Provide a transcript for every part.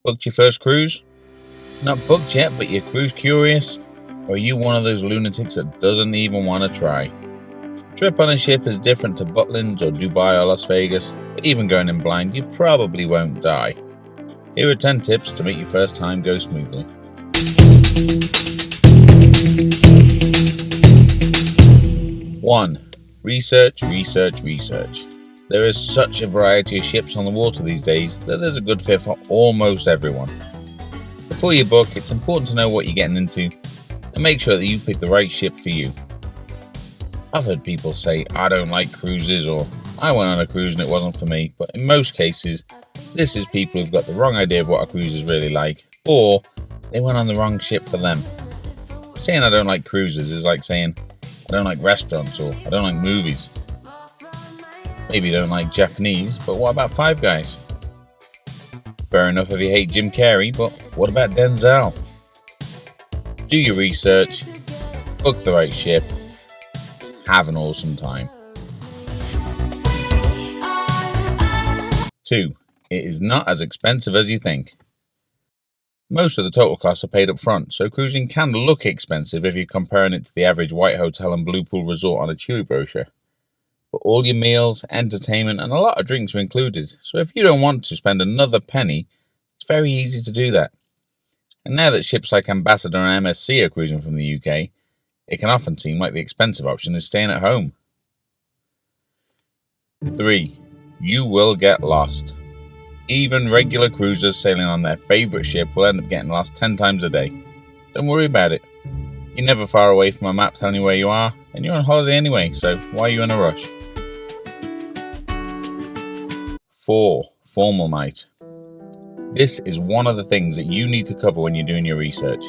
Booked your first cruise? Not booked yet, but you're cruise curious? Or are you one of those lunatics that doesn't even want to try? A trip on a ship is different to Butlins or Dubai or Las Vegas, but even going in blind, you probably won't die. Here are 10 tips to make your first time go smoothly. 1. Research. There is such a variety of ships on the water these days that there's a good fit for almost everyone. Before you book, it's important to know what you're getting into and make sure that you pick the right ship for you. I've heard people say, I don't like cruises, or I went on a cruise and it wasn't for me, but in most cases, this is people who've got the wrong idea of what a cruise is really like, or they went on the wrong ship for them. Saying I don't like cruises is like saying I don't like restaurants or I don't like movies. Maybe you don't like Japanese, but what about Five Guys? Fair enough if you hate Jim Carrey, but what about Denzel? Do your research, book the right ship, have an awesome time. 2. It is not as expensive as you think. Most of the total costs are paid up front, so cruising can look expensive if you're comparing it to the average white hotel and blue pool resort on a TUI brochure. But all your meals, entertainment and a lot of drinks are included, so if you don't want to spend another penny, it's very easy to do that. And now that ships like Ambassador and MSC are cruising from the UK, it can often seem like the expensive option is staying at home. 3. You will get lost. Even regular cruisers sailing on their favourite ship will end up getting lost 10 times a day. Don't worry about it. You're never far away from a map telling you where you are, and you're on holiday anyway, so why are you in a rush? 4. Formal night. This is one of the things that you need to cover when you're doing your research.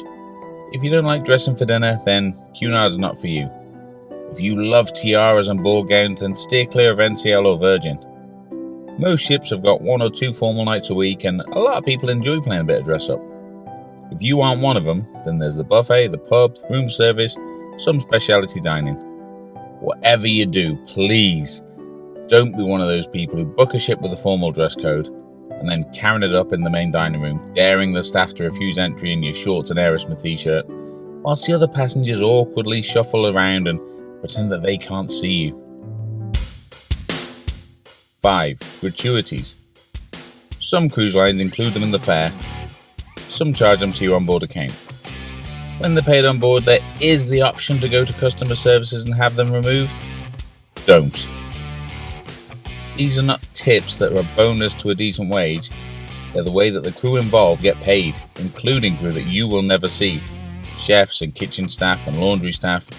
If you don't like dressing for dinner, then Cunard is not for you. If you love tiaras and ball gowns, then steer clear of NCL or Virgin. Most ships have got 1 or 2 formal nights a week, and a lot of people enjoy playing a bit of dress up. If you aren't one of them, then there's the buffet, the pub, room service, some specialty dining. Whatever you do, please don't be one of those people who book a ship with a formal dress code and then carrying it up in the main dining room, daring the staff to refuse entry in your shorts and Aerosmith t-shirt, whilst the other passengers awkwardly shuffle around and pretend that they can't see you. 5. Gratuities. Some cruise lines include them in the fare. Some charge them to your onboard account. When they're paid on board, there is the option to go to customer services and have them removed. Don't. These are not tips that are a bonus to a decent wage. They're the way that the crew involved get paid, including crew that you will never see. Chefs and kitchen staff and laundry staff.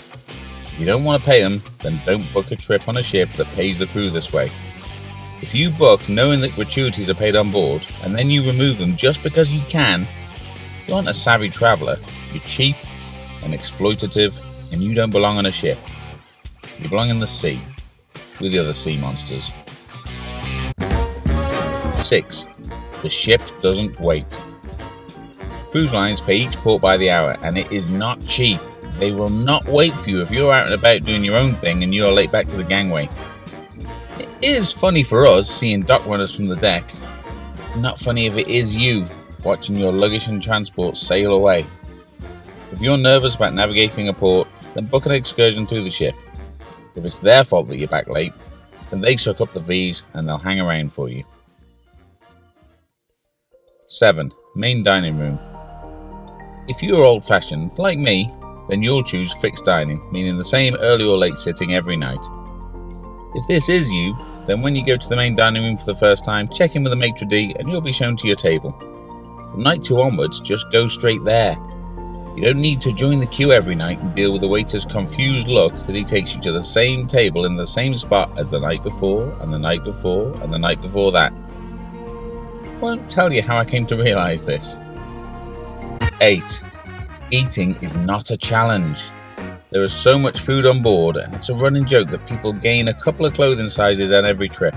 If you don't want to pay them, then don't book a trip on a ship that pays the crew this way. If you book knowing that gratuities are paid on board, and then you remove them just because you can, you aren't a savvy traveller, you're cheap and exploitative, and you don't belong on a ship. You belong in the sea, with the other sea monsters. 6. The ship doesn't wait. Cruise lines pay each port by the hour, and it is not cheap. They will not wait for you if you're out and about doing your own thing and you are late back to the gangway. It is funny for us seeing dock runners from the deck. It's not funny if it is you watching your luggage and transport sail away. If you're nervous about navigating a port, then book an excursion through the ship. If it's their fault that you're back late, then they suck up the fees and they'll hang around for you. 7. Main dining room. If you're old-fashioned, like me, then you'll choose fixed dining, meaning the same early or late sitting every night. If this is you, then when you go to the main dining room for the first time, check in with a maitre d' and you'll be shown to your table. From night 2 onwards, just go straight there. You don't need to join the queue every night and deal with the waiter's confused look as he takes you to the same table in the same spot as the night before, and the night before, and the night before that. I won't tell you how I came to realise this. 8. Eating is not a challenge. There is so much food on board, and it's a running joke that people gain a couple of clothing sizes on every trip.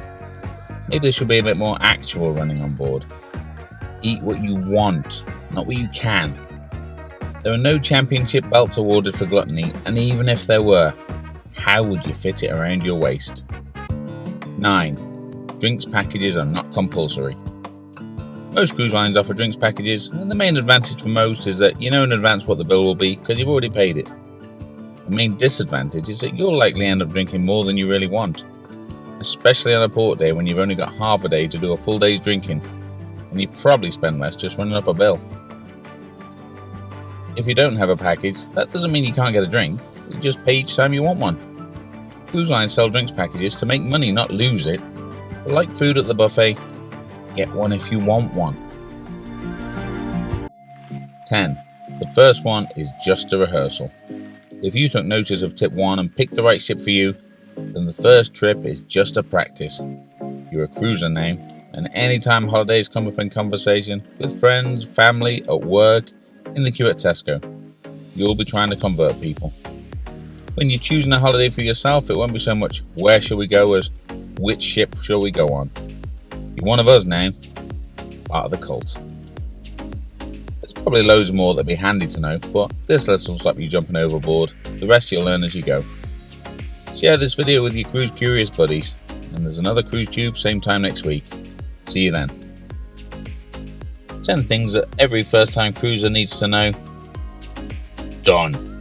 Maybe there should be a bit more actual running on board. Eat what you want, not what you can. There are no championship belts awarded for gluttony, and even if there were, how would you fit it around your waist? 9. Drinks packages are not compulsory. Most cruise lines offer drinks packages, and the main advantage for most is that you know in advance what the bill will be because you've already paid it. The main disadvantage is that you'll likely end up drinking more than you really want, especially on a port day when you've only got half a day to do a full day's drinking, and you probably spend less just running up a bill. If you don't have a package, that doesn't mean you can't get a drink, you just pay each time you want one. Cruise lines sell drinks packages to make money, not lose it. But like food at the buffet, get one if you want one. 10. The first one is just a rehearsal. If you took notice of tip 1 and picked the right ship for you, then the first trip is just a practice. You're a cruiser now, and anytime holidays come up in conversation, with friends, family, at work, in the queue at Tesco, you'll be trying to convert people. When you're choosing a holiday for yourself, it won't be so much where shall we go as which ship shall we go on. You're one of us now, part of the cult. There's probably loads more that'd be handy to know, but this list will stop you jumping overboard. The rest you'll learn as you go. Share this video with your cruise curious buddies, and there's another Cruisetube same time next week. See you then. 10 things that every first time cruiser needs to know. Done.